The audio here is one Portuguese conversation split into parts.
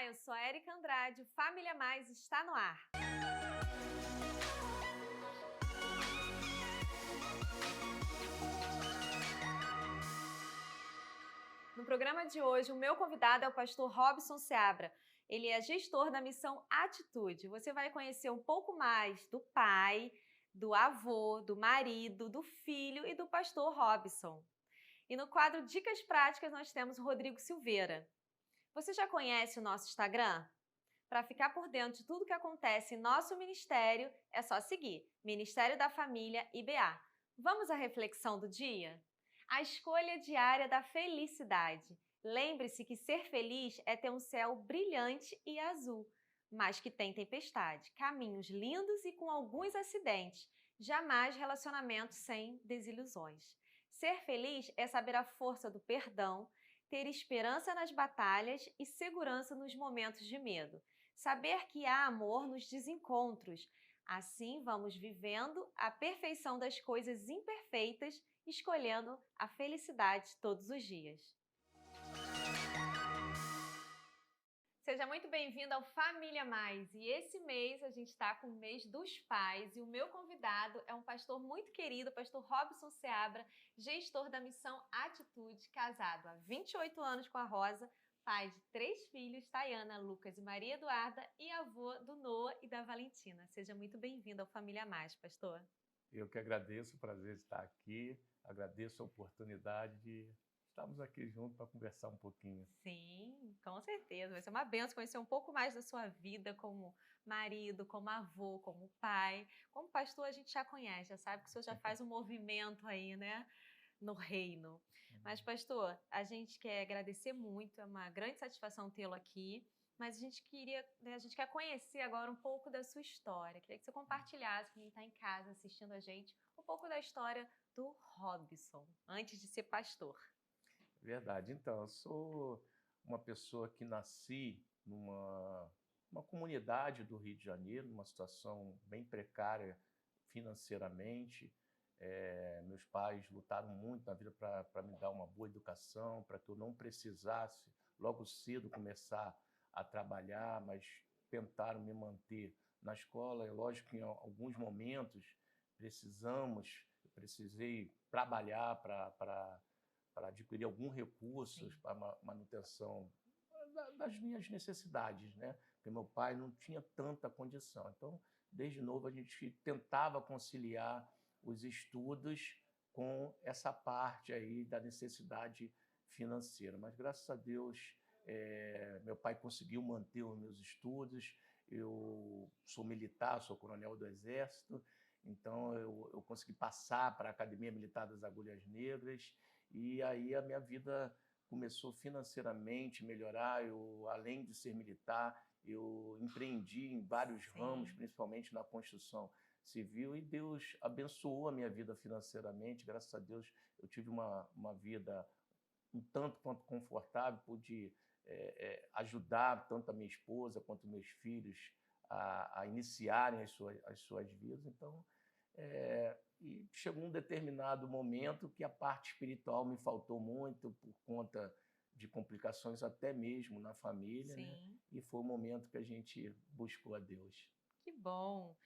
Eu sou a Erika Andrade, o Família Mais está no ar. No programa de hoje, o meu convidado é o pastor Robson Seabra. Ele é gestor da missão Atitude. Você vai conhecer um pouco mais do pai, do avô, do marido, do filho e do pastor Robson. E no quadro Dicas Práticas, nós temos o Rodrigo Silveira. Você já conhece o nosso Instagram? Para ficar por dentro de tudo que acontece em nosso ministério, é só seguir Ministério da Família IBA. Vamos à reflexão do dia? A escolha diária da felicidade. Lembre-se que ser feliz é ter um céu brilhante e azul, mas que tem tempestade, caminhos lindos e com alguns acidentes, jamais relacionamentos sem desilusões. Ser feliz é saber a força do perdão, ter esperança nas batalhas e segurança nos momentos de medo. Saber que há amor nos desencontros. Assim, vamos vivendo a perfeição das coisas imperfeitas, escolhendo a felicidade todos os dias. Seja muito bem-vindo ao Família Mais. E esse mês a gente está com o mês dos pais e o meu convidado é um pastor muito querido, o pastor Robson Seabra, gestor da missão Atitude, casado há 28 anos com a Rosa, pai de 3 filhos, Tayana, Lucas e Maria Eduarda, e avô do Noah e da Valentina. Seja muito bem-vindo ao Família Mais, pastor. Eu que agradeço o prazer de estar aqui, agradeço a oportunidade de estarmos aqui juntos para conversar um pouquinho. Sim, com certeza. Vai ser uma benção conhecer um pouco mais da sua vida como marido, como avô, como pai. Como pastor, a gente já conhece, já sabe que o senhor já faz um movimento aí, né? No reino. Mas, pastor, a gente quer agradecer muito, é uma grande satisfação tê-lo aqui, mas a gente quer conhecer agora um pouco da sua história. Queria que você compartilhasse com quem está em casa assistindo a gente um pouco da história do Robson, antes de ser pastor. Verdade. Então, eu sou uma pessoa que nasci numa comunidade do Rio de Janeiro, numa situação bem precária financeiramente. Meus pais lutaram muito na vida para me dar uma boa educação, para que eu não precisasse logo cedo começar a trabalhar, mas tentaram me manter na escola. É lógico que em alguns momentos eu precisei trabalhar para adquirir alguns recursos para manutenção das minhas necessidades, né? Porque meu pai não tinha tanta condição. Então, desde novo, a gente tentava conciliar os estudos com essa parte aí da necessidade financeira. Mas, graças a Deus, meu pai conseguiu manter os meus estudos. Eu sou militar, sou coronel do Exército, então eu consegui passar para a Academia Militar das Agulhas Negras, e aí a minha vida começou financeiramente a melhorar. Eu, além de ser militar, eu empreendi em vários ramos, principalmente na construção civil, e Deus abençoou a minha vida financeiramente. Graças a Deus eu tive uma vida um tanto quanto confortável, pude ajudar tanto a minha esposa quanto meus filhos a iniciarem as suas vidas. Então, e chegou um determinado momento que a parte espiritual me faltou muito por conta de complicações até mesmo na família, né? E foi o momento que a gente buscou a Deus. Que bom!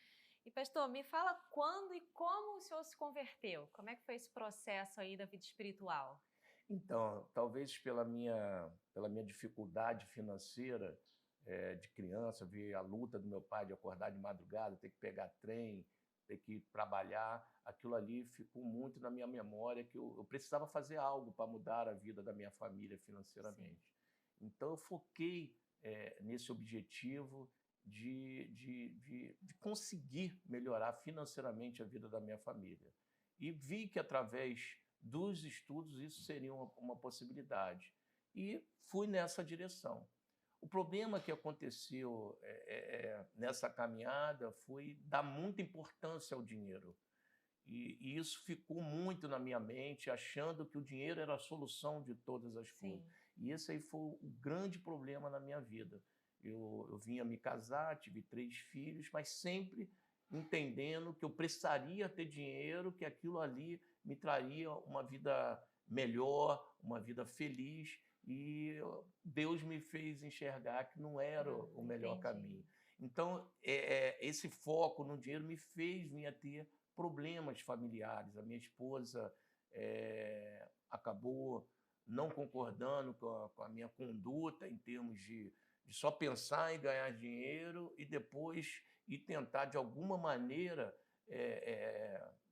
E pastor, me fala quando e como o senhor se converteu? Como é que foi esse processo aí da vida espiritual? Então, talvez pela minha dificuldade financeira de criança, ver a luta do meu pai de acordar de madrugada, ter que pegar trem, ter que trabalhar, aquilo ali ficou muito na minha memória, que eu precisava fazer algo para mudar a vida da minha família financeiramente. Então, eu foquei nesse objetivo de conseguir melhorar financeiramente a vida da minha família. E vi que, através dos estudos, isso seria uma possibilidade. E fui nessa direção. O problema que aconteceu nessa caminhada foi dar muita importância ao dinheiro. E isso ficou muito na minha mente, achando que o dinheiro era a solução de todas as coisas. E esse aí foi o grande problema na minha vida. Eu vinha me casar, tive 3 filhos, mas sempre entendendo que eu precisaria ter dinheiro, que aquilo ali me traria uma vida melhor, uma vida feliz. Deus me fez enxergar que não era o melhor Entendi. caminho. Então, esse foco no dinheiro me fez vir a ter problemas familiares. A minha esposa acabou não concordando com a minha conduta em termos de só pensar em ganhar dinheiro e depois ir tentar, de alguma maneira,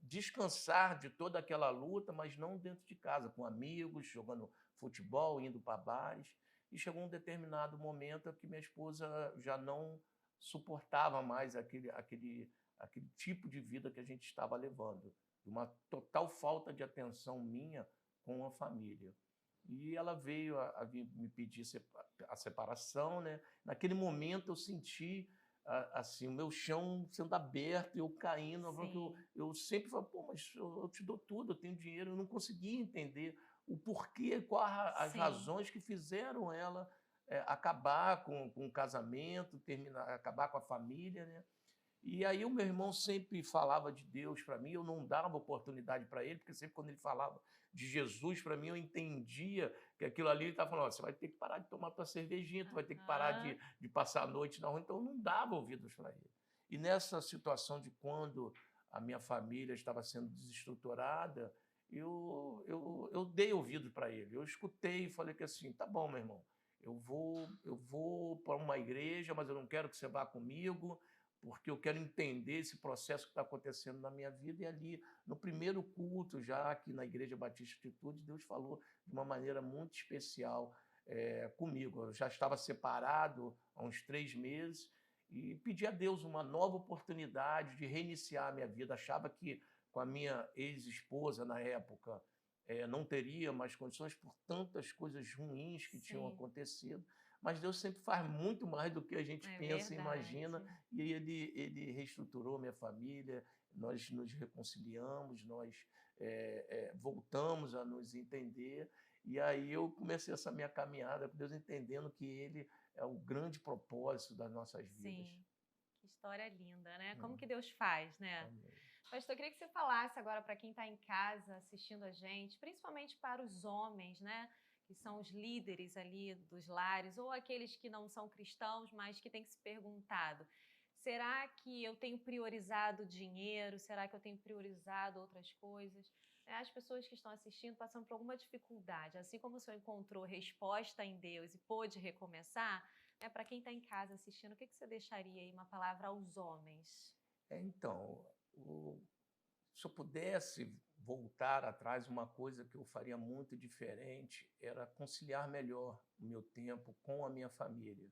descansar de toda aquela luta, mas não dentro de casa, com amigos, jogando futebol, indo para bares. E chegou um determinado momento que minha esposa já não suportava mais aquele tipo de vida que a gente estava levando, uma total falta de atenção minha com a família. E ela veio a me pedir a separação, né? Naquele momento eu senti assim, o meu chão sendo aberto, eu caindo, eu sempre falo, pô, mas eu te dou tudo, eu tenho dinheiro, eu não conseguia entender o porquê, quais as Sim. razões que fizeram ela acabar com o casamento, acabar com a família, né? E aí o meu irmão sempre falava de Deus para mim, eu não dava oportunidade para ele, porque sempre quando ele falava de Jesus para mim, eu entendia que aquilo ali ele estava falando, ó, você vai ter que parar de tomar tua cervejinha, tu vai ter que parar de passar a noite na rua, então eu não dava ouvidos para ele. E nessa situação de quando a minha família estava sendo desestruturada, eu dei ouvido para ele, eu escutei e falei que assim, tá bom, meu irmão, eu vou para uma igreja, mas eu não quero que você vá comigo, porque eu quero entender esse processo que está acontecendo na minha vida. E ali, no primeiro culto, já aqui na Igreja Batista Atitude, Deus falou de uma maneira muito especial comigo. Eu já estava separado há uns 3 meses e pedi a Deus uma nova oportunidade de reiniciar a minha vida. Achava que com a minha ex-esposa, na época, não teria mais condições por tantas coisas ruins que tinham acontecido. Mas Deus sempre faz muito mais do que a gente pensa e imagina. E aí ele reestruturou minha família, nós nos reconciliamos, nós voltamos a nos entender. E aí eu comecei essa minha caminhada com Deus, entendendo que Ele é o grande propósito das nossas vidas. Sim, que história linda, né? Como que Deus faz, né? Amém. Pastor, eu queria que você falasse agora para quem está em casa assistindo a gente, principalmente para os homens, né? Que são os líderes ali dos lares, ou aqueles que não são cristãos, mas que têm se perguntado: será que eu tenho priorizado o dinheiro? Será que eu tenho priorizado outras coisas? As pessoas que estão assistindo passando por alguma dificuldade, assim como o senhor encontrou resposta em Deus e pôde recomeçar, para quem está em casa assistindo, o que você deixaria aí, uma palavra aos homens? Então, se eu pudesse voltar atrás, uma coisa que eu faria muito diferente era conciliar melhor o meu tempo com a minha família.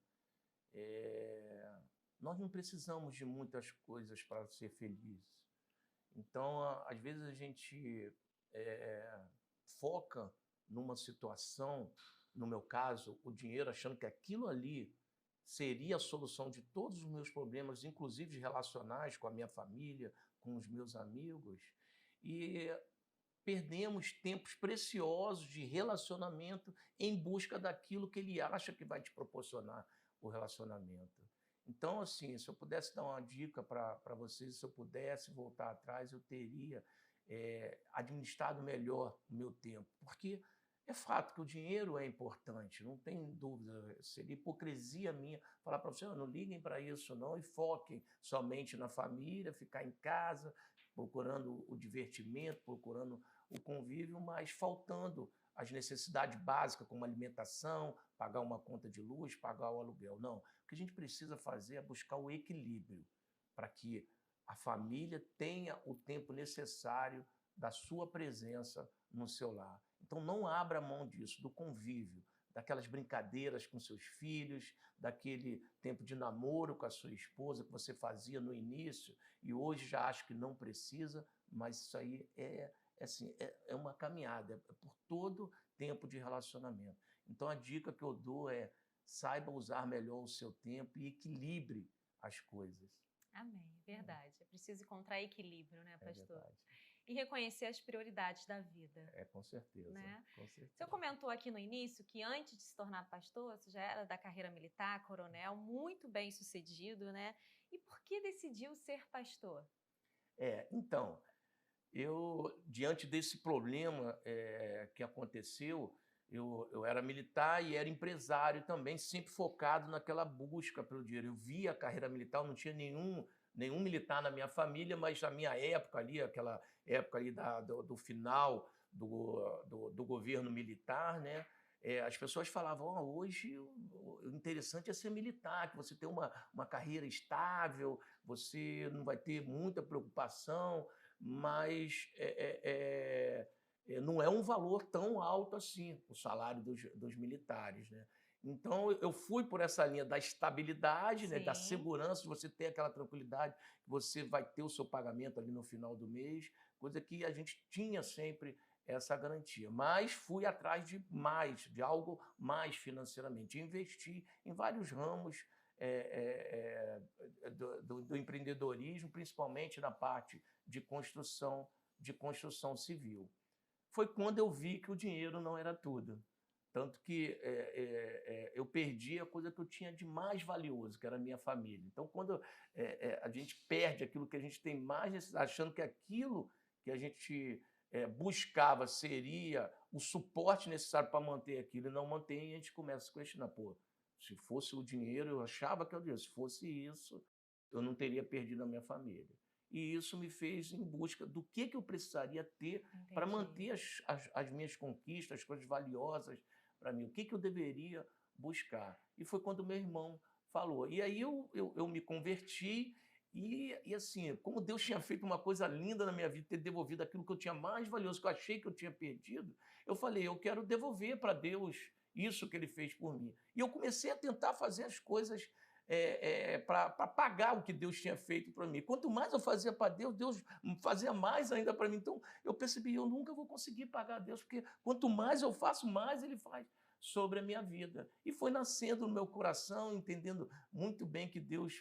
Nós não precisamos de muitas coisas para ser felizes. Então, às vezes a gente foca numa situação, no meu caso, o dinheiro, achando que aquilo ali seria a solução de todos os meus problemas, inclusive relacionais com a minha família, com os meus amigos, e perdemos tempos preciosos de relacionamento em busca daquilo que ele acha que vai te proporcionar o relacionamento. Então, assim, se eu pudesse dar uma dica para vocês, se eu pudesse voltar atrás, eu teria administrado melhor o meu tempo, porque é fato que o dinheiro é importante, não tem dúvida. Seria hipocrisia minha falar para vocês, não liguem para isso não e foquem somente na família, ficar em casa, procurando o divertimento, procurando o convívio, mas faltando as necessidades básicas, como alimentação, pagar uma conta de luz, pagar o aluguel. Não. O que a gente precisa fazer é buscar o equilíbrio para que a família tenha o tempo necessário da sua presença no seu lar. Então, não abra mão disso, do convívio, daquelas brincadeiras com seus filhos, daquele tempo de namoro com a sua esposa que você fazia no início e hoje já acha que não precisa, mas isso aí é uma caminhada, é por todo tempo de relacionamento. Então, a dica que eu dou é saiba usar melhor o seu tempo e equilibre as coisas. Amém, verdade. É preciso encontrar equilíbrio, né, pastor? É verdade. E reconhecer as prioridades da vida. Com certeza, né? com certeza. Você comentou aqui no início que antes de se tornar pastor, você já era da carreira militar, coronel, muito bem sucedido, né? E por que decidiu ser pastor? Então, eu, diante desse problema que aconteceu, eu era militar e era empresário também, sempre focado naquela busca pelo dinheiro. Eu via a carreira militar, eu não tinha nenhum militar na minha família, mas na minha época ali, aquela época ali do final do governo militar, né? As pessoas falavam, hoje o interessante é ser militar, que você tem uma carreira estável, você não vai ter muita preocupação, mas não é um valor tão alto assim o salário dos militares, né? Então, eu fui por essa linha da estabilidade, né, da Sim. segurança, de você ter aquela tranquilidade, que você vai ter o seu pagamento ali no final do mês, coisa que a gente tinha sempre essa garantia. Mas fui atrás de mais, de algo mais financeiramente. Investi em vários ramos do empreendedorismo, principalmente na parte de construção civil. Foi quando eu vi que o dinheiro não era tudo. Tanto que eu perdi a coisa que eu tinha de mais valioso, que era a minha família. Então, quando a gente perde aquilo que a gente tem mais necessidade, achando que aquilo que a gente buscava seria o suporte necessário para manter aquilo e não mantém, a gente começa a se questionar, pô, se fosse o dinheiro, eu achava que eu dinheiro, se fosse isso, eu não teria perdido a minha família. E isso me fez em busca do que eu precisaria ter para Entendi. manter as minhas conquistas, as coisas valiosas para mim, o que eu deveria buscar. E foi quando meu irmão falou. E aí eu me converti e assim, como Deus tinha feito uma coisa linda na minha vida, ter devolvido aquilo que eu tinha mais valioso, que eu achei que eu tinha perdido, eu falei, eu quero devolver para Deus isso que ele fez por mim. E eu comecei a tentar fazer as coisas para pagar o que Deus tinha feito para mim. Quanto mais eu fazia para Deus, Deus fazia mais ainda para mim. Então, eu percebi, eu nunca vou conseguir pagar a Deus, porque quanto mais eu faço, mais Ele faz sobre a minha vida. E foi nascendo no meu coração, entendendo muito bem que Deus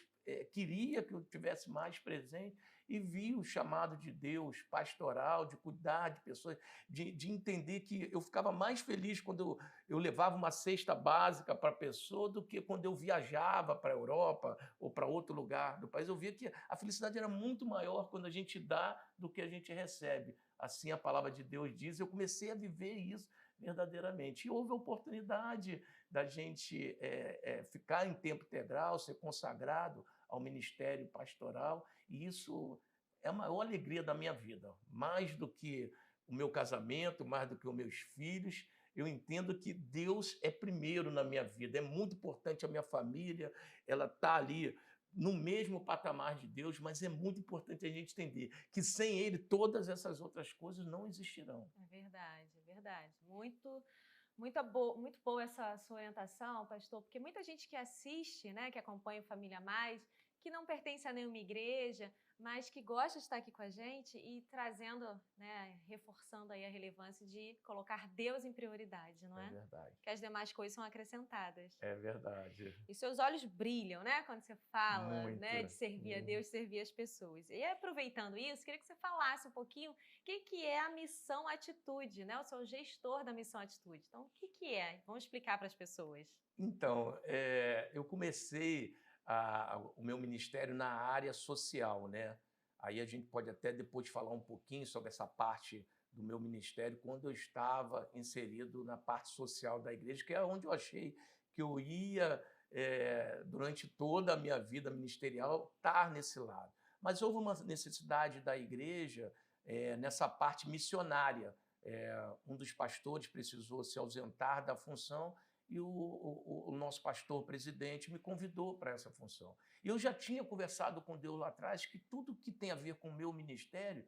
queria que eu tivesse mais presente, e vi o chamado de Deus pastoral, de cuidar de pessoas, de entender que eu ficava mais feliz quando eu levava uma cesta básica para a pessoa do que quando eu viajava para a Europa ou para outro lugar do país. Eu via que a felicidade era muito maior quando a gente dá do que a gente recebe. Assim a palavra de Deus diz, eu comecei a viver isso verdadeiramente. E houve a oportunidade da gente ficar em tempo integral, ser consagrado ao ministério pastoral, e isso é a maior alegria da minha vida, mais do que o meu casamento, mais do que os meus filhos. Eu entendo que Deus é primeiro na minha vida, é muito importante a minha família, ela está ali no mesmo patamar de Deus, mas é muito importante a gente entender que sem Ele todas essas outras coisas não existirão. É verdade, é verdade. Muito boa essa sua orientação, pastor, porque muita gente que assiste, né, que acompanha o Família Mais, que não pertence a nenhuma igreja, mas que gosta de estar aqui com a gente e trazendo, né, reforçando aí a relevância de colocar Deus em prioridade, não É é? verdade. Que as demais coisas são acrescentadas. É verdade. E seus olhos brilham, né, quando você fala, Muito. né, de servir a Deus, servir as pessoas. E aproveitando isso, queria que você falasse um pouquinho o que é a Missão Atitude, né? O seu gestor da Missão Atitude. Então, o que é? Vamos explicar para as pessoas. Então, eu comecei o meu ministério na área social, né? Aí a gente pode até depois falar um pouquinho sobre essa parte do meu ministério, quando eu estava inserido na parte social da igreja, que é onde eu achei que eu ia, durante toda a minha vida ministerial, estar nesse lado. Mas houve uma necessidade da igreja nessa parte missionária. Um dos pastores precisou se ausentar da função e o nosso pastor presidente me convidou para essa função. E eu já tinha conversado com Deus lá atrás que tudo que tem a ver com o meu ministério,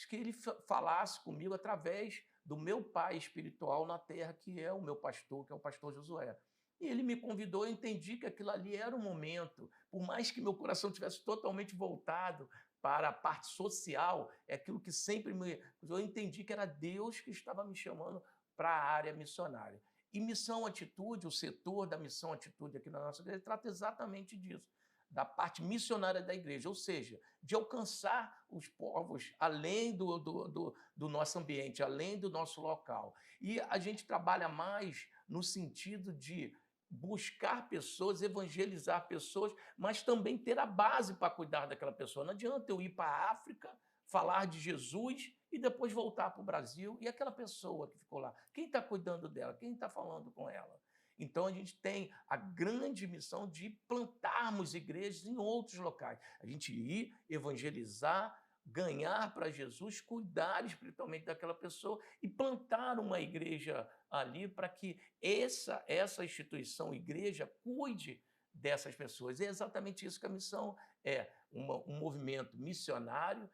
que ele falasse comigo através do meu pai espiritual na terra, que é o meu pastor, que é o pastor Josué. E ele me convidou, eu entendi que aquilo ali era o momento, por mais que meu coração tivesse totalmente voltado para a parte social, é aquilo que sempre me... Eu entendi que era Deus que estava me chamando para a área missionária. E Missão Atitude, o setor da Missão Atitude aqui na nossa igreja, trata exatamente disso, da parte missionária da igreja, ou seja, de alcançar os povos além do nosso ambiente, além do nosso local. E a gente trabalha mais no sentido de buscar pessoas, evangelizar pessoas, mas também ter a base para cuidar daquela pessoa. Não adianta eu ir para a África falar de Jesus e depois voltar para o Brasil. E aquela pessoa que ficou lá, quem está cuidando dela? Quem está falando com ela? Então, a gente tem a grande missão de plantarmos igrejas em outros locais. A gente ir evangelizar, ganhar para Jesus, cuidar espiritualmente daquela pessoa e plantar uma igreja ali para que essa instituição, igreja, cuide dessas pessoas. É exatamente isso que a missão é, um movimento missionário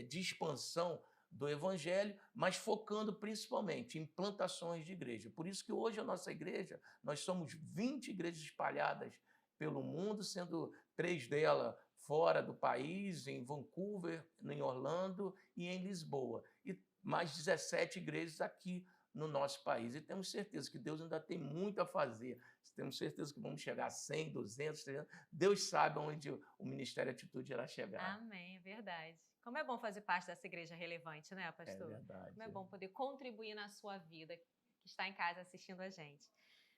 de expansão do evangelho, mas focando principalmente em plantações de igreja. Por isso que hoje a nossa igreja, nós somos 20 igrejas espalhadas pelo mundo, sendo 3 delas fora do país, em Vancouver, em Orlando e em Lisboa. E mais 17 igrejas aqui no nosso país. E temos certeza que Deus ainda tem muito a fazer. Temos certeza que vamos chegar a 100, 200, 300. Deus sabe onde o Ministério Atitude irá chegar. Amém, é verdade. Como é bom fazer parte dessa igreja relevante, né, pastor? É verdade. Como é bom poder contribuir na sua vida, que está em casa assistindo a gente.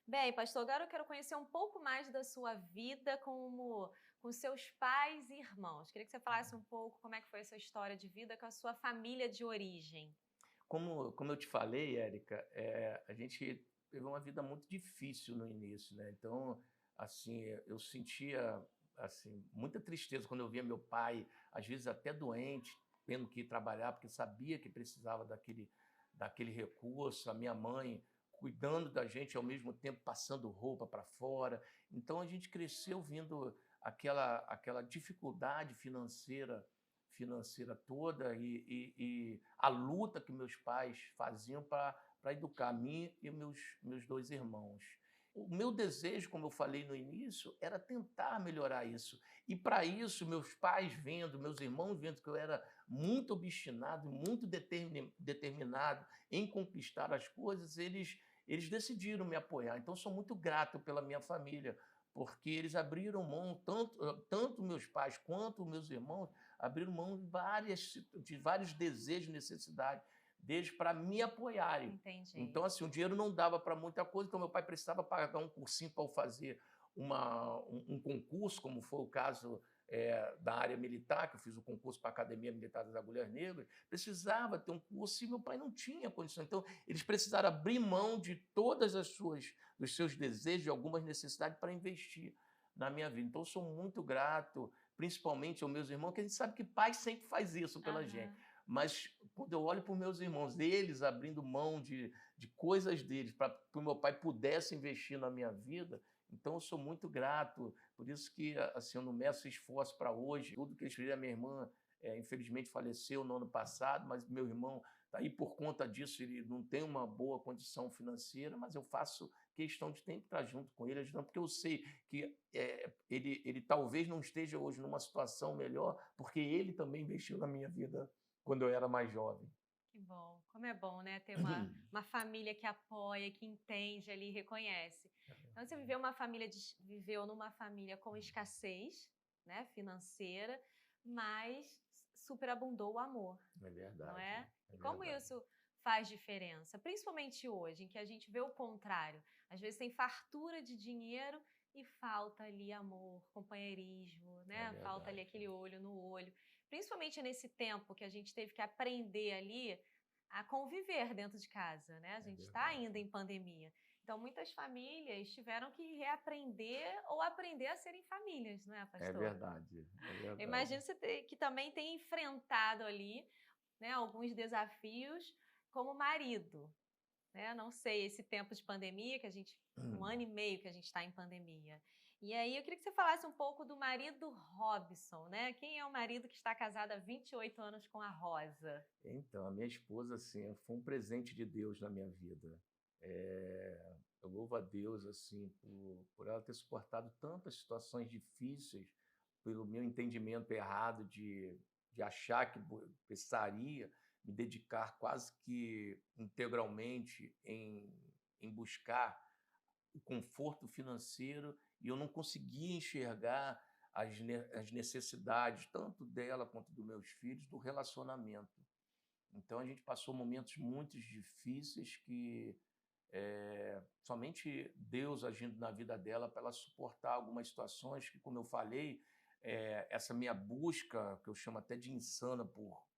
Bem, pastor, agora eu quero conhecer um pouco mais da sua vida com seus pais e irmãos. Queria que você falasse um pouco como é que foi a sua história de vida com a sua família de origem. Como eu te falei, Érica, a gente teve uma vida muito difícil no início, né? Então, assim, eu sentia assim muita tristeza quando eu via meu pai, às vezes até doente, tendo que ir trabalhar, porque sabia que precisava daquele recurso, a minha mãe cuidando da gente, ao mesmo tempo passando roupa para fora. Então, a gente cresceu vendo aquela dificuldade financeira toda e a luta que meus pais faziam para educar a mim e meus 2 irmãos. O meu desejo, como eu falei no início, era tentar melhorar isso. E para isso, meus pais vendo, meus irmãos vendo que eu era muito obstinado, muito determinado em conquistar as coisas, eles decidiram me apoiar. Então, sou muito grato pela minha família, porque eles abriram mão, tanto meus pais quanto meus irmãos, abriram mão de vários desejos e necessidades deles para me apoiarem. Entendi. Então, assim, o dinheiro não dava para muita coisa, então meu pai precisava pagar um cursinho para eu fazer um concurso, como foi o caso da área militar, que eu fiz o concurso para a Academia Militar das Agulhas Negras, precisava ter um curso e meu pai não tinha condição. Então, eles precisaram abrir mão de dos seus desejos, de algumas necessidades para investir na minha vida. Então, eu sou muito grato, principalmente aos meus irmãos, que a gente sabe que pai sempre faz isso pela gente. Mas quando eu olho para os meus irmãos, eles abrindo mão de coisas deles para que o meu pai pudesse investir na minha vida, então eu sou muito grato. Por isso que assim, eu não meço esforço para hoje. Tudo que eles fizeram, a minha irmã, infelizmente, faleceu no ano passado, mas meu irmão está aí por conta disso, ele não tem uma boa condição financeira, mas eu faço questão de sempre estar junto com ele, ajudando, porque eu sei que ele talvez não esteja hoje numa situação melhor, porque ele também investiu na minha vida quando eu era mais jovem. Que bom. Como é bom, né? Ter uma família que apoia, que entende ali, reconhece. Então, você viveu numa família com escassez, né, financeira, mas superabundou o amor. É verdade. Não é? E como isso faz diferença? Principalmente hoje, em que a gente vê o contrário. Às vezes tem fartura de dinheiro e falta ali amor, companheirismo, né? Falta ali aquele olho no olho. Principalmente nesse tempo que a gente teve que aprender ali a conviver dentro de casa, né? A gente está ainda em pandemia. Então, muitas famílias tiveram que reaprender ou aprender a serem famílias, não é, pastor? É verdade. Imagino que também tem enfrentado ali, né, alguns desafios como marido, né? Não sei, esse tempo de pandemia, um ano e meio que a gente está em pandemia. E aí eu queria que você falasse um pouco do marido Robson, né? Quem é o marido que está casado há 28 anos com a Rosa? Então, a minha esposa, assim, foi um presente de Deus na minha vida. Eu louvo a Deus, assim, por ela ter suportado tantas situações difíceis, pelo meu entendimento errado de achar que precisaria me dedicar quase que integralmente em buscar o conforto financeiro, e eu não conseguia enxergar as necessidades, tanto dela quanto dos meus filhos, do relacionamento. Então, a gente passou momentos muito difíceis que somente Deus agindo na vida dela para ela suportar algumas situações que, como eu falei, essa minha busca, que eu chamo até de insana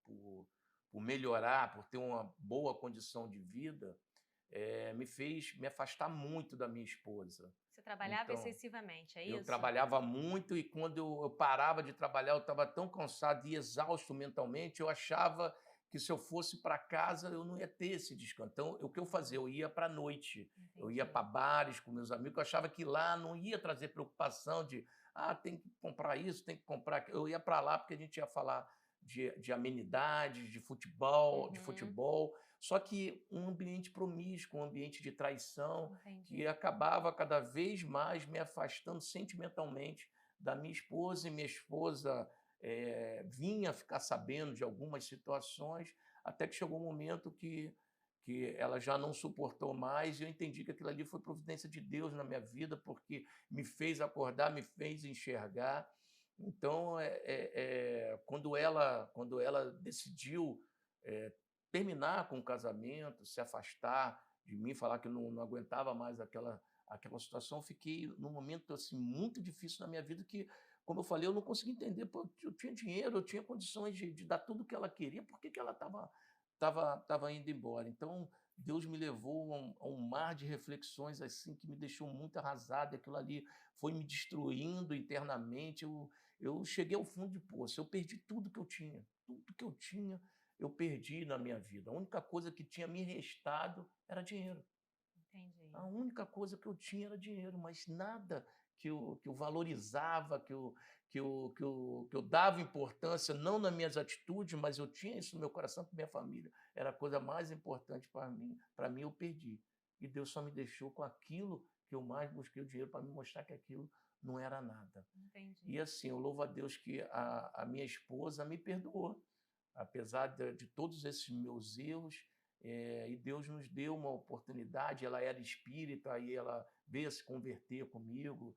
por melhorar, por ter uma boa condição de vida, me fez me afastar muito da minha esposa. Você trabalhava Então, excessivamente, é eu isso? trabalhava muito e quando eu parava de trabalhar, eu estava tão cansado e exausto mentalmente, eu achava que se eu fosse para casa eu não ia ter esse descanso. Então, o que eu fazia? Eu ia para a noite, eu ia Entendi. para bares com meus amigos, eu achava que lá não ia trazer preocupação de, tem que comprar isso, tem que comprar aquilo. Eu ia para lá porque a gente ia falar de amenidades, de Uhum, futebol, só que um ambiente promíscuo, um ambiente de traição, que entendi. acabava cada vez mais me afastando sentimentalmente da minha esposa, e minha esposa vinha ficar sabendo de algumas situações, até que chegou um momento que ela já não suportou mais, e eu entendi que aquilo ali foi providência de Deus na minha vida, porque me fez acordar, me fez enxergar. Então, quando ela decidiu eh, terminar com o casamento, se afastar de mim, falar que não aguentava mais aquela situação, eu fiquei num momento assim muito difícil na minha vida que, como eu falei, eu não conseguia entender. Pô, eu tinha dinheiro, eu tinha condições de dar tudo o que ela queria, por que ela estava indo embora? Então, Deus me levou a um mar de reflexões assim que me deixou muito arrasado, e aquilo ali foi me destruindo internamente. Eu cheguei ao fundo de poço, eu perdi tudo que eu tinha, eu perdi na minha vida. A única coisa que tinha me restado era dinheiro. Entendi. A única coisa que eu tinha era dinheiro, mas nada que eu valorizava, que eu dava importância, não nas minhas atitudes, mas eu tinha isso no meu coração, com minha família. Era a coisa mais importante para mim eu perdi. E Deus só me deixou com aquilo que eu mais busquei o dinheiro para me mostrar que aquilo não era nada. Entendi. E assim, eu louvo a Deus que a minha esposa me perdoou, apesar de todos esses meus erros, e Deus nos deu uma oportunidade. Ela era espírita, aí ela veio a se converter comigo.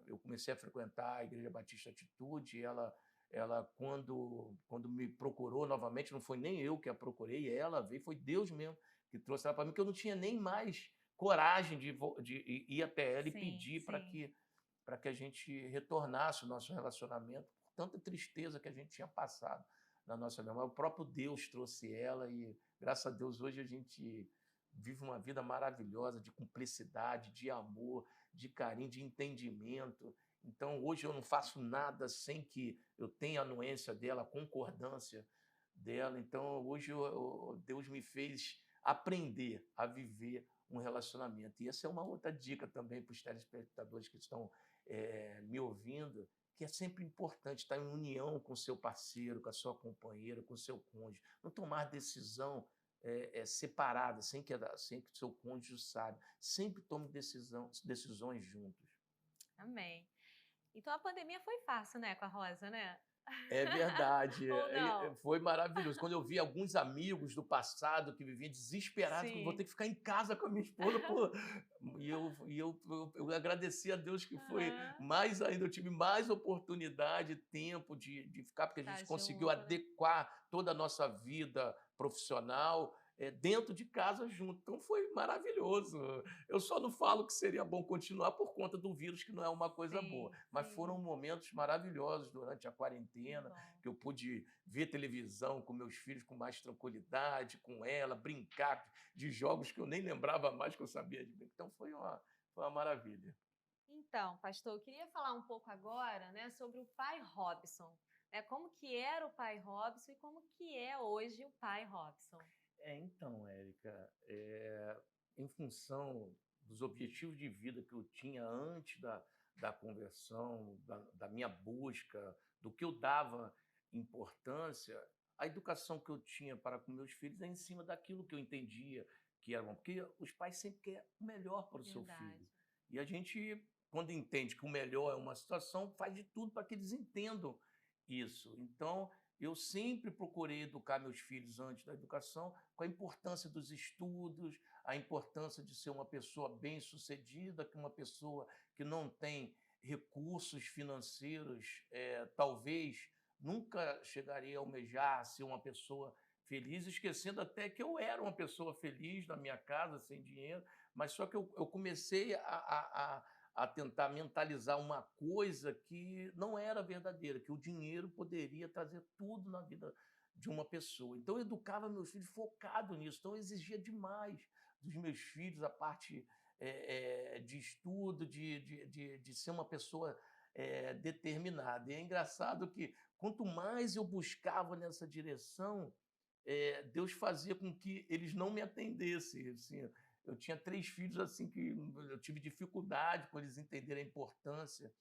Eu comecei a frequentar a Igreja Batista Atitude, e ela quando me procurou novamente, não foi nem eu que a procurei, ela veio, foi Deus mesmo que trouxe ela para mim, que eu não tinha nem mais coragem de ir até ela e Sim, pedir sim. para que a gente retornasse o nosso relacionamento, por tanta tristeza que a gente tinha passado na nossa vida. Mas o próprio Deus trouxe ela, e graças a Deus hoje a gente vive uma vida maravilhosa de cumplicidade, de amor, de carinho, de entendimento. Então hoje eu não faço nada sem que eu tenha a anuência dela, a concordância dela. Então hoje Deus me fez aprender a viver um relacionamento. E essa é uma outra dica também para os telespectadores que estão me ouvindo, que é sempre importante estar em união com o seu parceiro, com a sua companheira, com o seu cônjuge. Não tomar decisão separada, sem que o seu cônjuge saiba. Sempre tome decisões juntos. Amém. Então a pandemia foi fácil, né, com a Rosa, né? É verdade, Ou não? foi maravilhoso. Quando eu vi alguns amigos do passado que viviam desesperados, que vou ter Sim. que ficar em casa com a minha esposa, pô. E eu agradeci a Deus que foi Aham. mais ainda, eu tive mais oportunidade, tempo de ficar, porque a Tá gente conseguiu junto, né? adequar toda a nossa vida profissional dentro de casa junto. Então foi maravilhoso. Eu só não falo que seria bom continuar por conta do vírus, que não é uma coisa boa, Sim, mas foram sim. momentos maravilhosos durante a Que quarentena, bom. que eu pude ver televisão com meus filhos com mais tranquilidade, com ela, brincar de jogos que eu nem lembrava mais que eu sabia de brincar. Então foi uma maravilha. Então, pastor, eu queria falar um pouco agora, né, sobre o pai Robson, né? Como que era o pai Robson e como que é hoje o pai Robson. Então, Érica, em função dos objetivos de vida que eu tinha antes da conversão, da minha busca, do que eu dava importância, a educação que eu tinha para com meus filhos é em cima daquilo que eu entendia que era bom. Porque os pais sempre querem o melhor para o seu Verdade. filho. E a gente, quando entende que o melhor é uma situação, faz de tudo para que eles entendam isso. Então, eu sempre procurei educar meus filhos antes da educação, com a importância dos estudos, a importância de ser uma pessoa bem-sucedida, que uma pessoa que não tem recursos financeiros, talvez nunca chegaria a almejar ser uma pessoa feliz, esquecendo até que eu era uma pessoa feliz na minha casa, sem dinheiro, mas só que eu comecei a tentar mentalizar uma coisa que não era verdadeira, que o dinheiro poderia trazer tudo na vida de uma pessoa. Então, eu educava meus filhos focado nisso. Então, eu exigia demais dos meus filhos a parte de estudo, de ser uma pessoa determinada. E é engraçado que, quanto mais eu buscava nessa direção, Deus fazia com que eles não me atendessem. Assim, eu tinha 3 filhos assim que eu tive dificuldade com eles entenderem a importância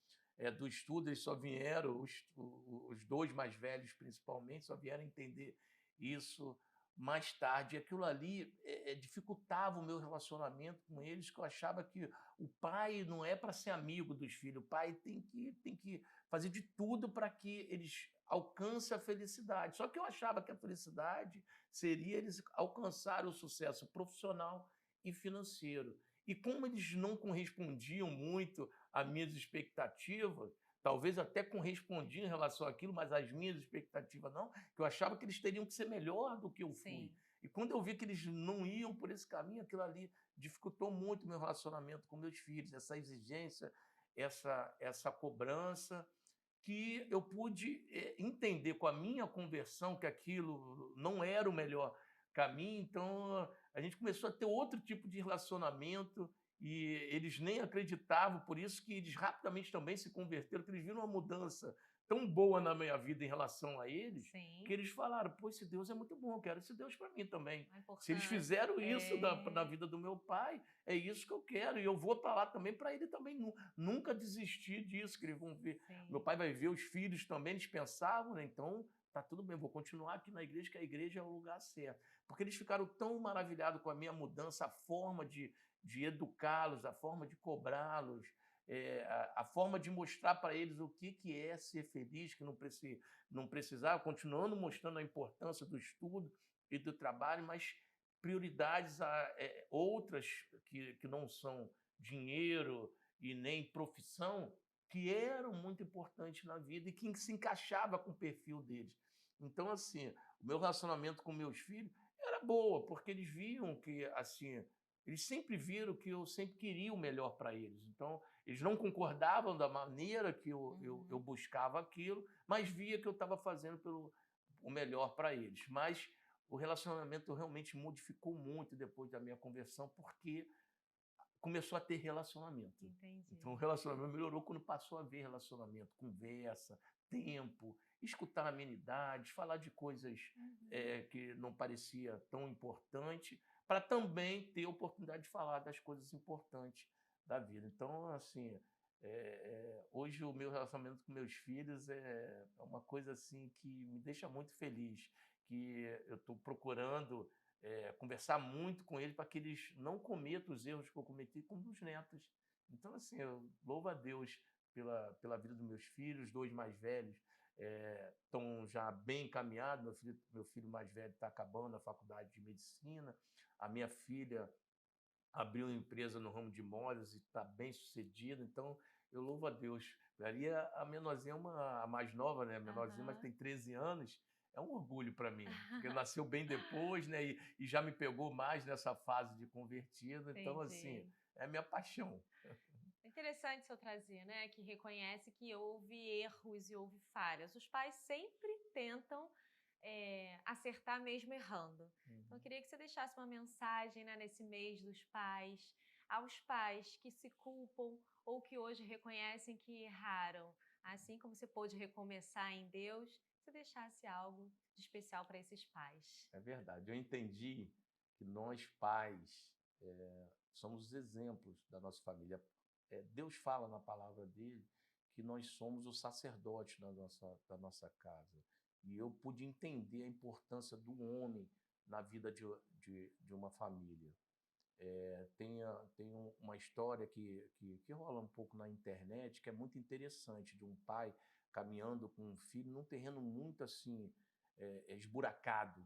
do estudo. Eles só vieram, os 2 mais velhos principalmente, só vieram entender isso mais tarde. E aquilo ali dificultava o meu relacionamento com eles, que eu achava que o pai não é para ser amigo dos filhos, o pai tem que fazer de tudo para que eles alcancem a felicidade. Só que eu achava que a felicidade seria eles alcançar o sucesso profissional e financeiro. E como eles não correspondiam muito às minhas expectativas, talvez até correspondiam em relação àquilo, mas as minhas expectativas não, que eu achava que eles teriam que ser melhor do que eu fui. Sim. E quando eu vi que eles não iam por esse caminho, aquilo ali dificultou muito o meu relacionamento com meus filhos, essa exigência, essa cobrança, que eu pude entender com a minha conversão que aquilo não era o melhor caminho. Então, a gente começou a ter outro tipo de relacionamento e eles nem acreditavam, por isso que eles rapidamente também se converteram, porque eles viram uma mudança tão boa na minha vida em relação a eles, que Sim. eles falaram: pô, esse Deus é muito bom, eu quero esse Deus para mim também. A Se eles importância. fizeram isso na vida do meu pai, é isso que eu quero, e eu vou para lá também para ele também nunca desistir disso, que eles vão ver. Meu Sim. pai vai ver os filhos também, eles pensavam, né? Então tá tudo bem, vou continuar aqui na igreja, que a igreja é o lugar certo. Porque eles ficaram tão maravilhados com a minha mudança, a forma de educá-los, a forma de cobrá-los, a forma de mostrar para eles o que é ser feliz, que não precisava, continuando mostrando a importância do estudo e do trabalho, mas prioridades outras que não são dinheiro e nem profissão, que eram muito importantes na vida e que se encaixava com o perfil deles. Então, assim, o meu relacionamento com meus filhos era boa, porque eles viam que, assim, eles sempre viram que eu sempre queria o melhor para eles. Então, eles não concordavam da maneira que eu Uhum. buscava aquilo, mas via que eu estava fazendo o melhor para eles. Mas o relacionamento realmente modificou muito depois da minha conversão, porque começou a ter relacionamento. Então, o Entendi. relacionamento melhorou quando passou a ver relacionamento, conversa, tempo, escutar amenidades, falar de coisas Uhum. que não parecia tão importante, para também ter oportunidade de falar das coisas importantes da vida. Então, assim, hoje o meu relacionamento com meus filhos é uma coisa assim que me deixa muito feliz, que eu estou procurando conversar muito com eles para que eles não cometam os erros que eu cometi com os netos. Então, assim, eu louvo a Deus pela vida dos meus filhos, 2 mais velhos estão já bem encaminhados. Meu filho mais velho está acabando a faculdade de medicina, a minha filha abriu uma empresa no ramo de modas e está bem sucedida. Então, eu louvo a Deus. Ali a menorzinha, a mais nova, né? A menorzinha, mas Aham. tem 13 anos. É um orgulho para mim, porque nasceu bem depois, né? E já me pegou mais nessa fase de convertido. Então, assim, Entendi. é minha paixão. É interessante isso eu trazer, né? Que reconhece que houve erros e houve falhas. Os pais sempre tentam acertar mesmo errando. Então, eu Uhum. queria que você deixasse uma mensagem, né, nesse mês dos pais, aos pais que se culpam ou que hoje reconhecem que erraram. Assim como você pôde recomeçar em Deus, você deixasse algo de especial para esses pais. É verdade. Eu entendi que nós, pais, somos os exemplos da nossa família. Deus fala na palavra dele que nós somos o sacerdote da nossa casa. E eu pude entender a importância do homem na vida de uma família. Tem uma história que rola um pouco na internet, que é muito interessante, de um pai caminhando com um filho num terreno muito assim, esburacado.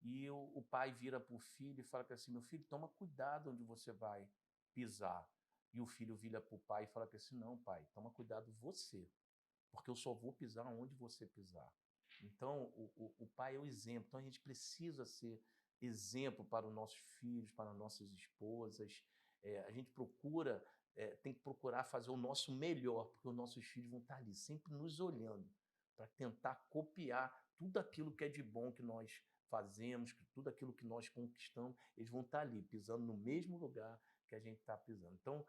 E o pai vira para o filho e fala assim: meu filho, toma cuidado onde você vai pisar. E o filho vira para o pai e fala assim: não, pai, toma cuidado você, porque eu só vou pisar onde você pisar. Então, o pai é o exemplo. Então, a gente precisa ser exemplo para os nossos filhos, para nossas esposas. A gente tem que procurar fazer o nosso melhor, porque os nossos filhos vão estar ali, sempre nos olhando. para tentar copiar tudo aquilo que é de bom que nós fazemos, tudo aquilo que nós conquistamos, eles vão estar ali, pisando no mesmo lugar que a gente está pisando. Então,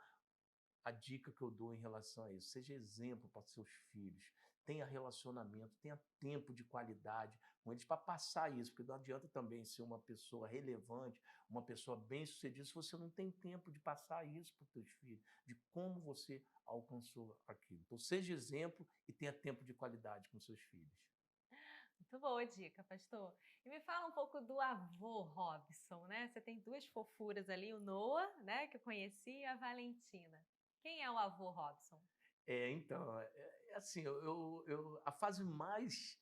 a dica que eu dou em relação a isso, seja exemplo para seus filhos, tenha relacionamento, tenha tempo de qualidade com eles para passar isso, porque não adianta também ser uma pessoa relevante, uma pessoa bem-sucedida, se você não tem tempo de passar isso para os seus filhos, de como você alcançou aquilo. Então, seja exemplo e tenha tempo de qualidade com seus filhos. Muito boa dica, pastor. E me fala um pouco do avô Robson, né? Você tem duas fofuras ali, o Noah, né, que eu conheci, e a Valentina. Quem é o avô Robson? Então, assim, a fase mais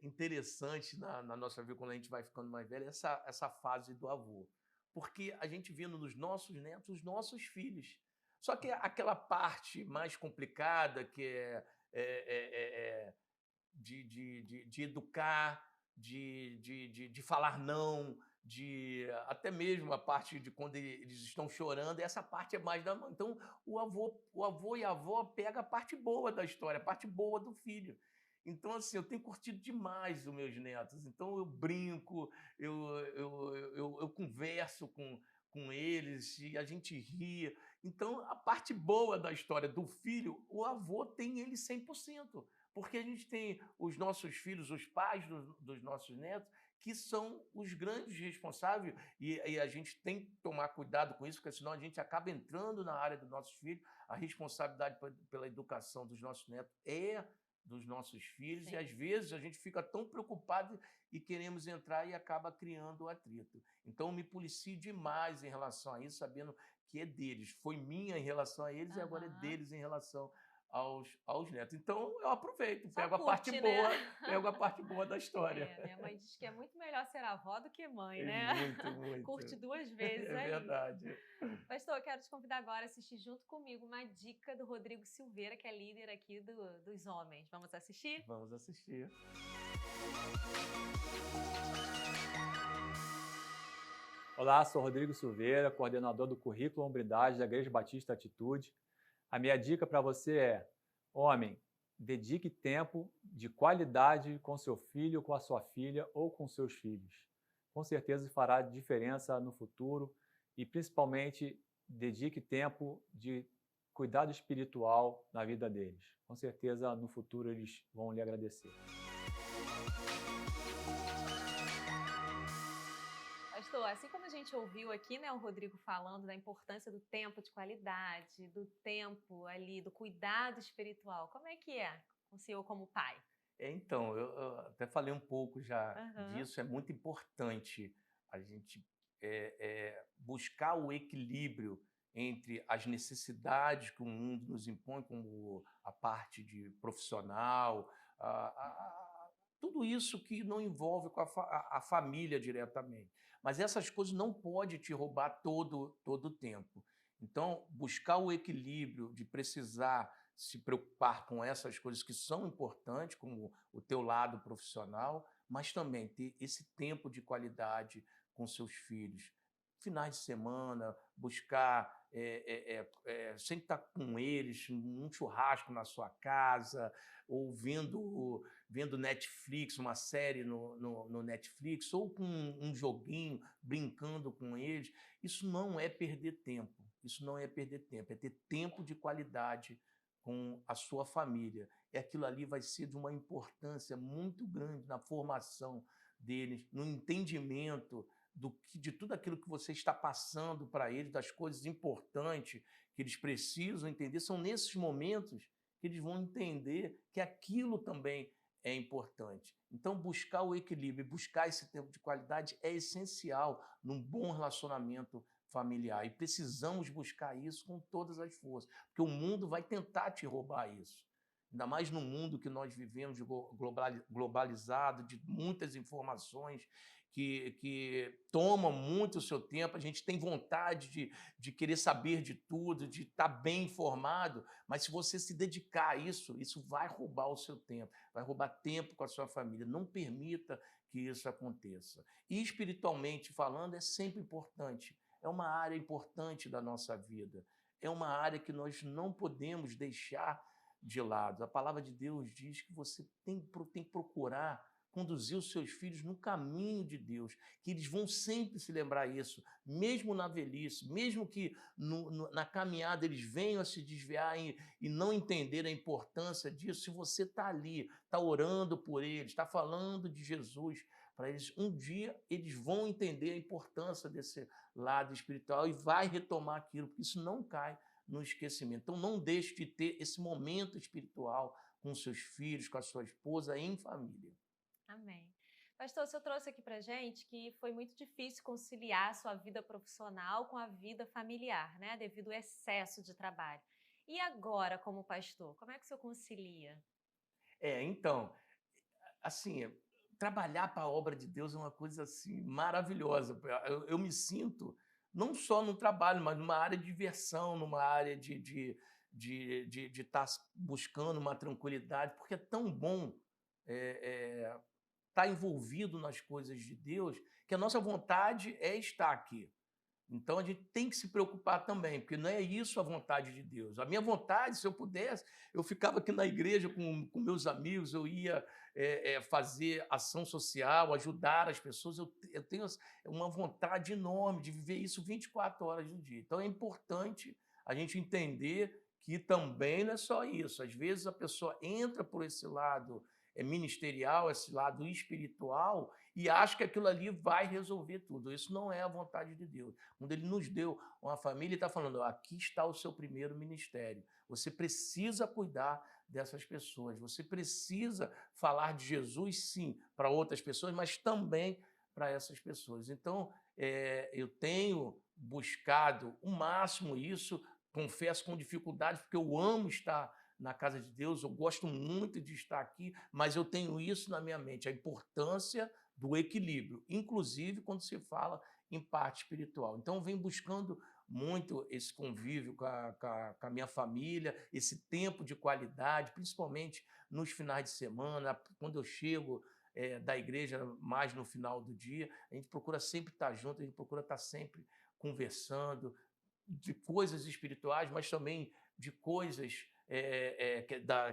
interessante na nossa vida, quando a gente vai ficando mais velho, é essa fase do avô. Porque a gente vendo nos nossos netos os nossos filhos. Só que aquela parte mais complicada, que é de educar, de falar não, até mesmo a parte de quando eles estão chorando, essa parte é mais da mãe. Então, o avô e a avó pega a parte boa da história, a parte boa do filho. Então, assim, eu tenho curtido demais os meus netos. Então, eu brinco, eu converso com eles e a gente ri. Então, a parte boa da história do filho, o avô tem ele 100%. Porque a gente tem os nossos filhos, os pais dos nossos netos, que são os grandes responsáveis, e a gente tem que tomar cuidado com isso, porque senão a gente acaba entrando na área dos nossos filhos. A responsabilidade pela educação dos nossos netos é dos nossos filhos, Sim. e às vezes a gente fica tão preocupado e queremos entrar e acaba criando o atrito. Então, eu me policio demais em relação a isso, sabendo que é deles. Foi minha em relação a eles e agora é deles em relação aos netos. Então, eu aproveito, Só curte, pego a parte boa da história. Minha mãe diz que é muito melhor ser avó do que mãe, É né? muito, muito. Curte duas vezes É aí. verdade. Pastor, eu quero te convidar agora a assistir junto comigo uma dica do Rodrigo Silveira, que é líder aqui dos homens. Vamos assistir? Vamos assistir. Olá, sou Rodrigo Silveira, coordenador do Currículo Hombridade da Igreja Batista Atitude. A minha dica para você é: homem, dedique tempo de qualidade com seu filho, com a sua filha ou com seus filhos. Com certeza fará diferença no futuro e, principalmente, dedique tempo de cuidado espiritual na vida deles. Com certeza, no futuro, eles vão lhe agradecer. Pastor, assim como a gente ouviu aqui, né, o Rodrigo falando da importância do tempo de qualidade, do tempo ali, do cuidado espiritual, como é que é o senhor como pai? Então, eu até falei um pouco já Aham. disso, é muito importante a gente buscar o equilíbrio entre as necessidades que o mundo nos impõe, como a parte de profissional, tudo isso que não envolve com a família diretamente. Mas essas coisas não podem te roubar todo o tempo. Então, buscar o equilíbrio de precisar se preocupar com essas coisas que são importantes, como o teu lado profissional, mas também ter esse tempo de qualidade com seus filhos. Finais de semana, buscar sempre estar com eles, um churrasco na sua casa, ou vendo Netflix, uma série no Netflix, ou com um joguinho, brincando com eles. Isso não é perder tempo. Isso não é perder tempo, é ter tempo de qualidade com a sua família. E aquilo ali vai ser de uma importância muito grande na formação deles, no entendimento de tudo aquilo que você está passando para eles, das coisas importantes que eles precisam entender. São nesses momentos que eles vão entender que aquilo também é importante. Então, buscar o equilíbrio, buscar esse tempo de qualidade é essencial num bom relacionamento familiar. E precisamos buscar isso com todas as forças, porque o mundo vai tentar te roubar isso. Ainda mais no mundo que nós vivemos globalizado, de muitas informações que tomam muito o seu tempo. A gente tem vontade de querer saber de tudo, de estar bem informado, mas se você se dedicar a isso, isso vai roubar o seu tempo, vai roubar tempo com a sua família. Não permita que isso aconteça. E espiritualmente falando, é sempre importante. É uma área importante da nossa vida. É uma área que nós não podemos deixar de lado. A palavra de Deus diz que você tem que procurar conduzir os seus filhos no caminho de Deus, que eles vão sempre se lembrar isso, mesmo na velhice, mesmo que na caminhada eles venham a se desviar e não entender a importância disso. Se você está ali, está orando por eles, está falando de Jesus para eles, um dia eles vão entender a importância desse lado espiritual e vai retomar aquilo, porque isso não cai no esquecimento. Então não deixe de ter esse momento espiritual com seus filhos, com a sua esposa, em família. Amém. Pastor, o senhor trouxe aqui para gente que foi muito difícil conciliar a sua vida profissional com a vida familiar, né? Devido ao excesso de trabalho. E agora, como pastor, como é que o senhor concilia? Então, assim, trabalhar para a obra de Deus é uma coisa assim maravilhosa. Eu me sinto não só no trabalho, mas numa área de diversão, numa área de estar buscando uma tranquilidade, porque é tão bom estar envolvido nas coisas de Deus, que a nossa vontade é estar aqui. Então a gente tem que se preocupar também, porque não é isso a vontade de Deus. A minha vontade, se eu pudesse, eu ficava aqui na igreja com meus amigos, eu ia fazer ação social, ajudar as pessoas. Eu tenho uma vontade enorme de viver isso 24 horas do dia. Então é importante a gente entender que também não é só isso. Às vezes a pessoa entra por esse lado ministerial, esse lado espiritual, e acha que aquilo ali vai resolver tudo. Isso não é a vontade de Deus. Quando Ele nos deu uma família, Ele está falando, aqui está o seu primeiro ministério. Você precisa cuidar dessas pessoas. Você precisa falar de Jesus, sim, para outras pessoas, mas também para essas pessoas. Então, eu tenho buscado o máximo isso, confesso com dificuldade, porque eu amo estar na casa de Deus, eu gosto muito de estar aqui, mas eu tenho isso na minha mente, a importância do equilíbrio, inclusive quando se fala em parte espiritual. Então, eu venho buscando muito esse convívio com a minha família, esse tempo de qualidade, principalmente nos finais de semana, quando eu chego da igreja mais no final do dia, a gente procura sempre estar junto, a gente procura estar sempre conversando de coisas espirituais, mas também de coisas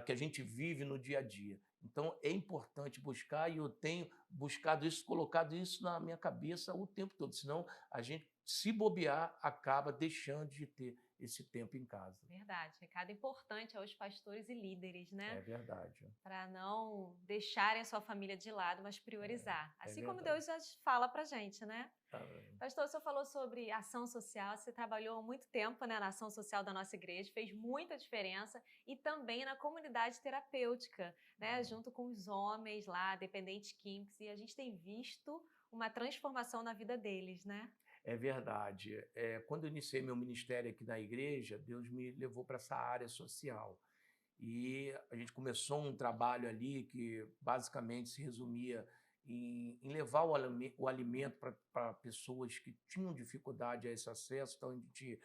que a gente vive no dia a dia. Então, é importante buscar, e eu tenho buscado isso, colocado isso na minha cabeça o tempo todo, senão a gente, se bobear, acaba deixando de ter esse tempo em casa. Verdade, recado importante aos pastores e líderes, né? É verdade. Para não deixarem a sua família de lado, mas priorizar. Assim como verdade. Deus já fala para gente, né? Tá. Pastor, o senhor falou sobre ação social, você trabalhou há muito tempo, né, na ação social da nossa igreja, fez muita diferença, e também na comunidade terapêutica, né, junto com os homens lá, dependentes químicos, e a gente tem visto uma transformação na vida deles, né? É verdade. Quando eu iniciei meu ministério aqui na igreja, Deus me levou para essa área social. E a gente começou um trabalho ali que basicamente se resumia em levar o alimento para pessoas que tinham dificuldade a esse acesso. Então, a gente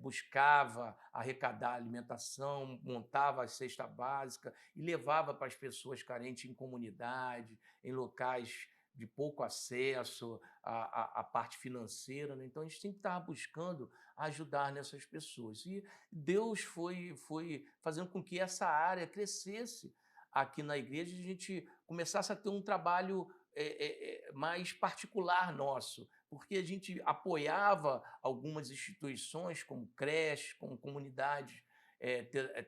buscava arrecadar alimentação, montava a cesta básica e levava para as pessoas carentes em comunidade, em locais de pouco acesso à parte financeira, né? Então, a gente sempre estava buscando ajudar nessas pessoas. E Deus foi fazendo com que essa área crescesse aqui na igreja, e a gente começasse a ter um trabalho mais particular nosso, porque a gente apoiava algumas instituições, como creches, como comunidades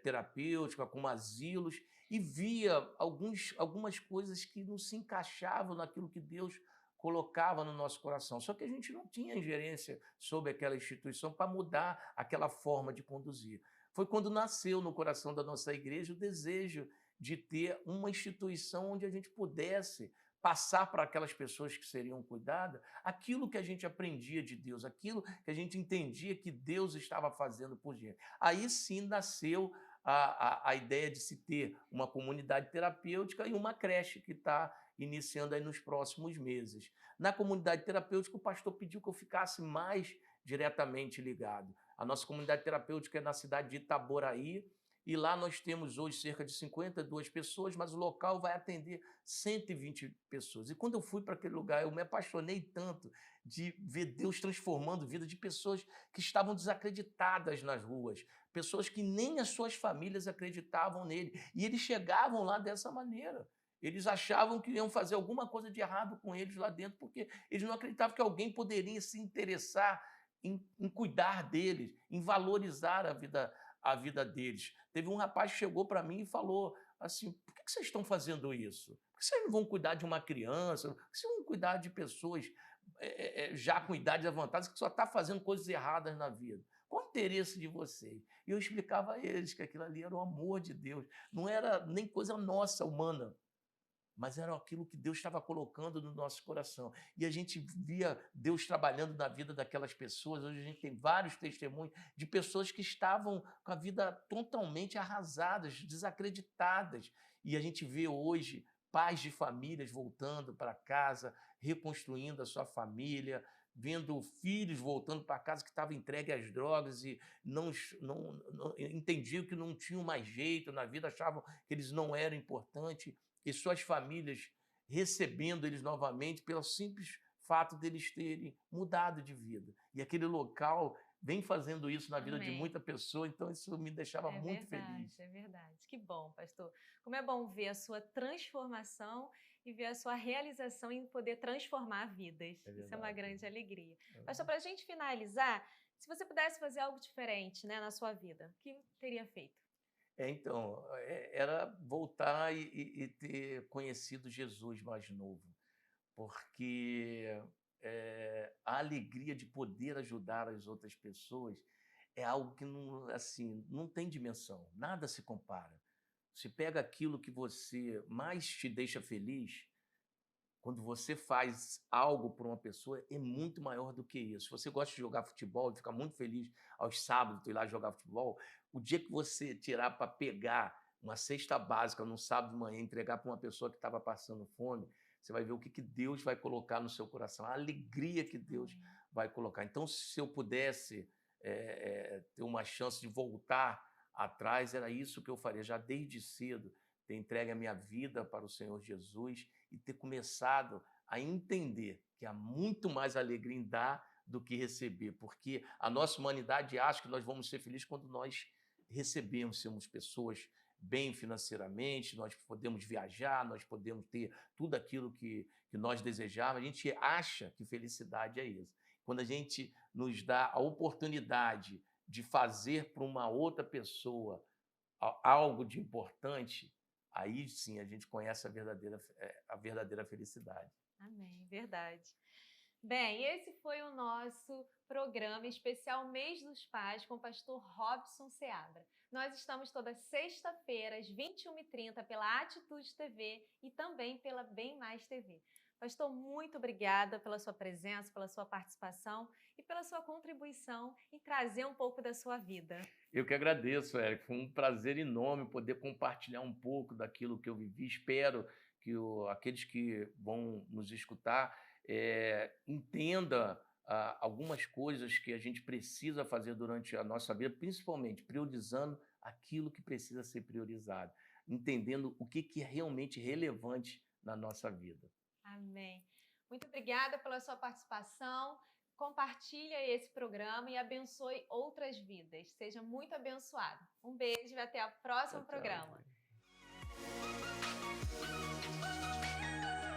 terapêuticas, como asilos, e via algumas coisas que não se encaixavam naquilo que Deus colocava no nosso coração. Só que a gente não tinha ingerência sobre aquela instituição para mudar aquela forma de conduzir. Foi quando nasceu no coração da nossa igreja o desejo de ter uma instituição onde a gente pudesse passar para aquelas pessoas que seriam cuidadas aquilo que a gente aprendia de Deus, aquilo que a gente entendia que Deus estava fazendo por gente. Aí sim nasceu a ideia de se ter uma comunidade terapêutica e uma creche que está iniciando aí nos próximos meses. Na comunidade terapêutica, o pastor pediu que eu ficasse mais diretamente ligado. A nossa comunidade terapêutica é na cidade de Itaboraí, e lá nós temos hoje cerca de 52 pessoas, mas o local vai atender 120 pessoas. E quando eu fui para aquele lugar, eu me apaixonei tanto de ver Deus transformando a vida de pessoas que estavam desacreditadas nas ruas, pessoas que nem as suas famílias acreditavam nele. E eles chegavam lá dessa maneira. Eles achavam que iam fazer alguma coisa de errado com eles lá dentro, porque eles não acreditavam que alguém poderia se interessar em cuidar deles, em valorizar a vida deles. Teve um rapaz que chegou para mim e falou assim: por que vocês estão fazendo isso? Por que vocês não vão cuidar de uma criança? Por que vocês vão cuidar de pessoas já com idade avançada que só está fazendo coisas erradas na vida? Qual o interesse de vocês? E eu explicava a eles que aquilo ali era o amor de Deus, não era nem coisa nossa, humana, mas era aquilo que Deus estava colocando no nosso coração. E a gente via Deus trabalhando na vida daquelas pessoas. Hoje a gente tem vários testemunhos de pessoas que estavam com a vida totalmente arrasadas, desacreditadas. E a gente vê hoje pais de famílias voltando para casa, reconstruindo a sua família, vendo filhos voltando para casa que estavam entregues às drogas e não entendiam que não tinham mais jeito na vida, achavam que eles não eram importantes, e suas famílias recebendo eles novamente pelo simples fato deles terem mudado de vida. E aquele local vem fazendo isso na vida de muita pessoa, então isso me deixava muito feliz. É verdade. Que bom, pastor. Como é bom ver a sua transformação e ver a sua realização em poder transformar vidas. Isso é uma grande alegria. Pastor, para a gente finalizar, se você pudesse fazer algo diferente, né, na sua vida, o que teria feito? Então, era voltar e ter conhecido Jesus mais novo, porque a alegria de poder ajudar as outras pessoas é algo que não, assim, não tem dimensão, nada se compara. Se pega aquilo que você mais te deixa feliz, quando você faz algo por uma pessoa, é muito maior do que isso. Se você gosta de jogar futebol e fica muito feliz aos sábados, ir lá jogar futebol, o dia que você tirar para pegar uma cesta básica num sábado de manhã e entregar para uma pessoa que estava passando fome, você vai ver o que Deus vai colocar no seu coração, a alegria que Deus vai colocar. Então, se eu pudesse ter uma chance de voltar atrás, era isso que eu faria, já desde cedo, ter entregue a minha vida para o Senhor Jesus e ter começado a entender que há muito mais alegria em dar do que receber, porque a nossa humanidade acha que nós vamos ser felizes quando nós recebemos, somos pessoas bem financeiramente, nós podemos viajar, nós podemos ter tudo aquilo que nós desejávamos. A gente acha que felicidade é isso. Quando a gente nos dá a oportunidade de fazer para uma outra pessoa algo de importante, aí sim a gente conhece a verdadeira felicidade. Amém, verdade. Bem, esse foi o nosso programa especial Mês dos Pais com o pastor Robson Seabra. Nós estamos toda sexta-feira, às 21h30, pela Atitude TV e também pela Bem Mais TV. Pastor, muito obrigada pela sua presença, pela sua participação e pela sua contribuição em trazer um pouco da sua vida. Eu que agradeço, Érica. Foi um prazer enorme poder compartilhar um pouco daquilo que eu vivi. Espero que aqueles que vão nos escutar entendam algumas coisas que a gente precisa fazer durante a nossa vida, principalmente priorizando aquilo que precisa ser priorizado, entendendo o que é realmente relevante na nossa vida. Amém. Muito obrigada pela sua participação. Compartilha esse programa e abençoe outras vidas. Seja muito abençoado. Um beijo e até o próximo programa. Tchau.